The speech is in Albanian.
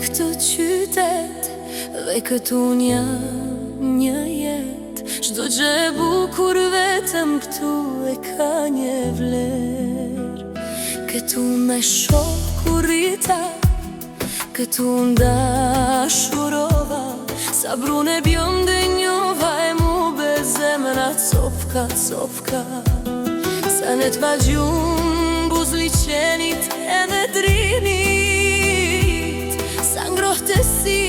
këtë qytet, dhe këtu një jet. Çdo gjë e bukur vetëm këtu e ka një vler. Këtu me shoh kur rita, këtu ndashurova, sa brune bjonde njova e mu be zemra copka, copka. Sa ne t'vagjun buz liqenit edhe drinit, sa ngrohtësi